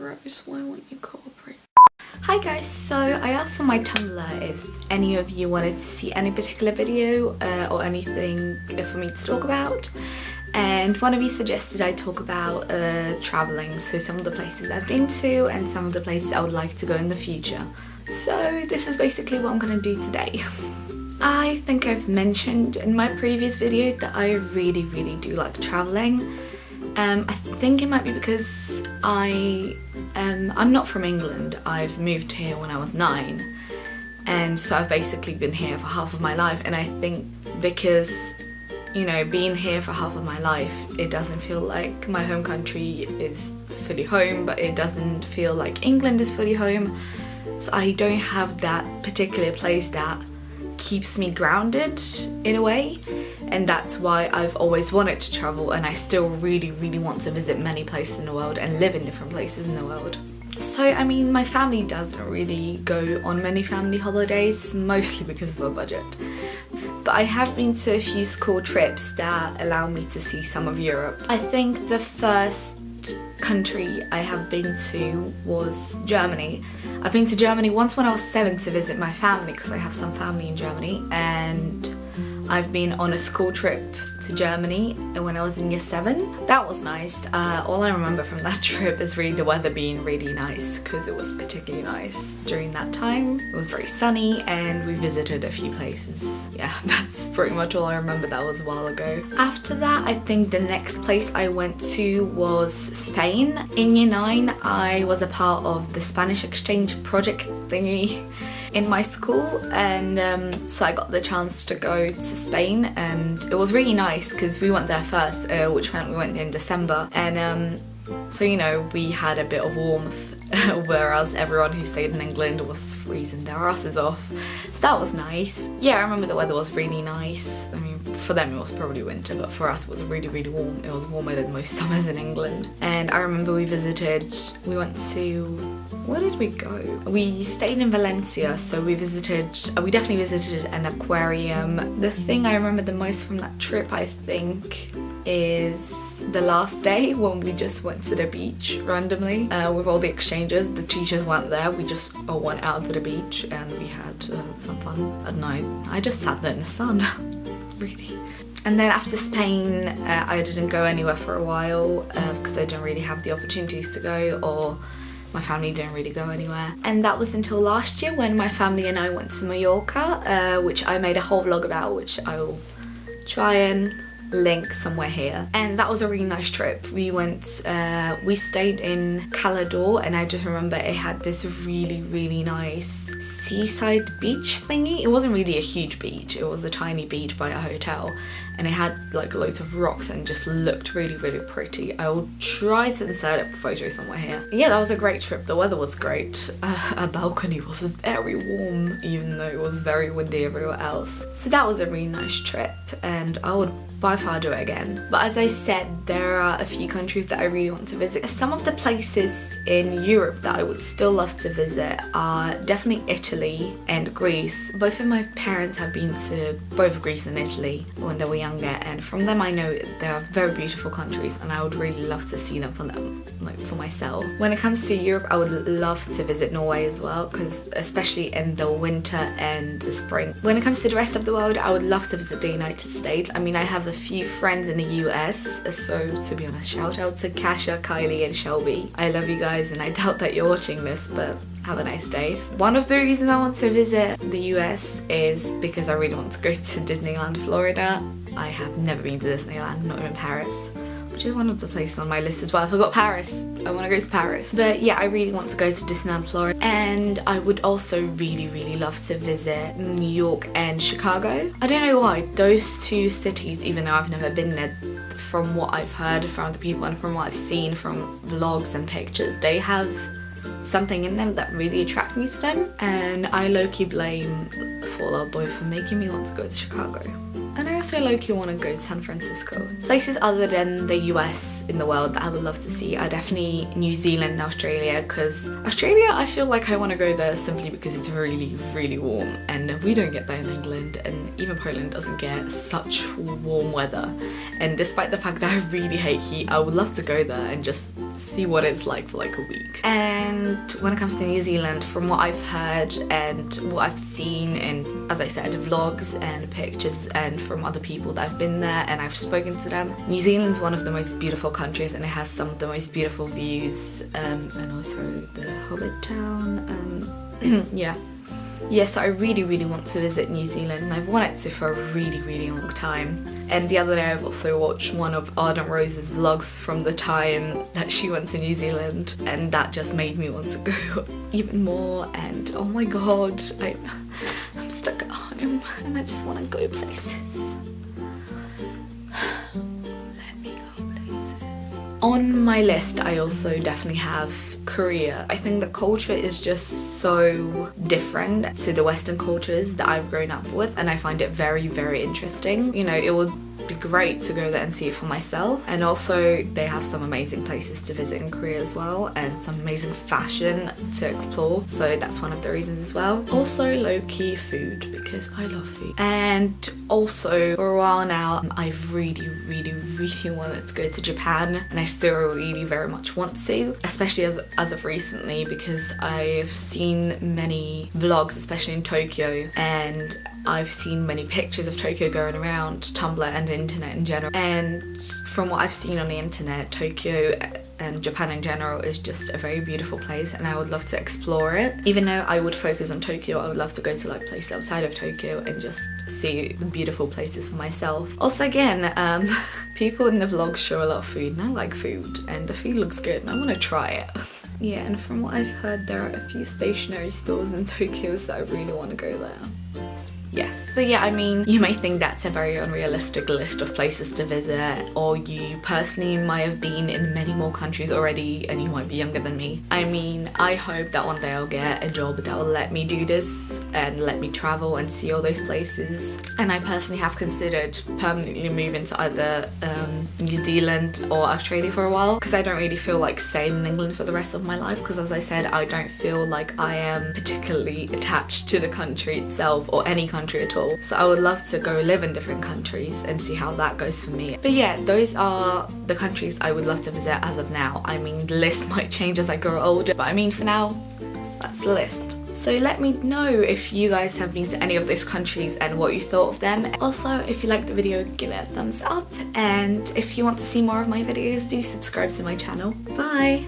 gross. Why won't you cooperate? Hi guys, so I asked on my Tumblr if any of you wanted to see any particular video or anything for me to talk about, and one of you suggested I talk about travelling, so some of the places I've been to and some of the places I would like to go in the future. So this is basically what I'm gonna do today. I think I've mentioned in my previous video that I really do like travelling. I think it might be because I'm not from England. I've moved here when I was 9, and so I've basically been here for half of my life, and I think because, you know, being here for half of my life, it doesn't feel like my home country is fully home, but it doesn't feel like England is fully home, so I don't have that particular place that keeps me grounded in a way, and that's why I've always wanted to travel, and I still really want to visit many places in the world and live in different places in the world. So I mean, my family doesn't really go on many family holidays, mostly because of our budget, but I have been to a few school trips that allow me to see some of Europe. I think the first country I have been to was Germany. I've been to Germany once when I was 7 to visit my family, because I have some family in Germany, and I've been on a school trip to Germany when I was in year 7. That was nice. All I remember from that trip is really the weather being really nice, because it was particularly nice during that time. It was very sunny and we visited a few places. Yeah, that's pretty much all I remember. That was a while ago. After that, I think the next place I went to was Spain. In year 9, I was a part of the Spanish exchange project thingy in my school, and so I got the chance to go to Spain, and it was really nice because we went there first, which meant we went in December, and so, you know, we had a bit of warmth whereas everyone who stayed in England was freezing their asses off, so that was nice. Yeah, I remember the weather was really nice. I mean, for them it was probably winter, but for us it was really warm. It was warmer than most summers in England. And I remember we went to, where did we go? We stayed in Valencia, so we definitely visited an aquarium. The thing I remember the most from that trip, I think, is the last day when we just went to the beach randomly with all the exchanges. The teachers weren't there, we just all went out to the beach and we had some fun at night. I just sat there in the sun, really. And then after Spain, I didn't go anywhere for a while because I didn't really have the opportunities to go, or my family didn't really go anywhere. And that was until last year when my family and I went to Mallorca, which I made a whole vlog about, which I will try and link somewhere here. And that was a really nice trip. We stayed in Calador, and I just remember it had this really nice seaside beach thingy. It wasn't really a huge beach, it was a tiny beach by a hotel, and it had like loads of rocks and just looked really pretty. I will try to insert a photo somewhere here. Yeah, that was a great trip. The weather was great. Our balcony was very warm, even though it was very windy everywhere else. So that was a really nice trip, and I would by far do it again. But as I said, there are a few countries that I really want to visit. Some of the places in Europe that I would still love to visit are definitely Italy and Greece. Both of my parents have been to both Greece and Italy when they were younger, and from them I know they are very beautiful countries, and I would really love to see them for them, like for myself. When it comes to Europe, I would love to visit Norway as well, because especially in the winter and the spring. When it comes to the rest of the world, I would love to visit the United States. I mean, I have a few friends in the US, so to be honest, shout out to Kasha, Kylie and Shelby. I love you guys, and I doubt that you're watching this, but have a nice day. One of the reasons I want to visit the US is because I really want to go to Disneyland, Florida. I have never been to Disneyland, not even Paris, which is one of the places on my list as well. I forgot Paris. I want to go to Paris. But yeah, I really want to go to Disneyland, Florida. And I would also really love to visit New York and Chicago. I don't know why, those two cities, even though I've never been there, from what I've heard from the people and from what I've seen from vlogs and pictures, they have something in them that really attract me to them. And I low-key blame Fall Out Boy for making me want to go to Chicago. And I also low-key want to go to San Francisco. Places other than the US in the world that I would love to see are definitely New Zealand and Australia, because Australia, I feel like I want to go there simply because it's really warm, and we don't get that in England, and even Poland doesn't get such warm weather. And despite the fact that I really hate heat, I would love to go there and just see what it's like for like a week. And when it comes to New Zealand, from what I've heard and what I've seen in, as I said, vlogs and pictures and from other people that have been there and I've spoken to them, New Zealand's one of the most beautiful countries and it has some of the most beautiful views, and also the Hobbit town. Yeah, so I really want to visit New Zealand, and I've wanted to for a really long time. And the other day I've also watched one of Ardent Rose's vlogs from the time that she went to New Zealand, and that just made me want to go even more. And oh my god, I'm stuck at home and I just want to go places. On my list, I also definitely have Korea. I think the culture is just so different to the Western cultures that I've grown up with, and I find it very interesting. You know, it would be great to go there and see it for myself, and also they have some amazing places to visit in Korea as well, and some amazing fashion to explore, so that's one of the reasons as well. Also low-key food, because I love food. And also for a while now I've really wanted to go to Japan, and I still really very much want to, especially as of recently, because I've seen many vlogs, especially in Tokyo, and I've seen many pictures of Tokyo going around Tumblr and the internet in general, and from what I've seen on the internet, Tokyo and Japan in general is just a very beautiful place, and I would love to explore it. Even though I would focus on Tokyo, I would love to go to like places outside of Tokyo and just see the beautiful places for myself. Also again, people in the vlogs show a lot of food, and I like food, and the food looks good and I want to try it. Yeah, and from what I've heard, there are a few stationery stores in Tokyo, so I really want to go there. Yes. So yeah, I mean, you may think that's a very unrealistic list of places to visit, or you personally might have been in many more countries already and you might be younger than me. I mean, I hope that one day I'll get a job that will let me do this and let me travel and see all those places. And I personally have considered permanently moving to either New Zealand or Australia for a while, because I don't really feel like staying in England for the rest of my life, because as I said, I don't feel like I am particularly attached to the country itself or any country at all. So I would love to go live in different countries and see how that goes for me. But yeah, those are the countries I would love to visit as of now. I mean, the list might change as I grow older, but I mean, for now, that's the list. So let me know if you guys have been to any of those countries and what you thought of them. Also, if you liked the video, give it a thumbs up, and if you want to see more of my videos, do subscribe to my channel. Bye!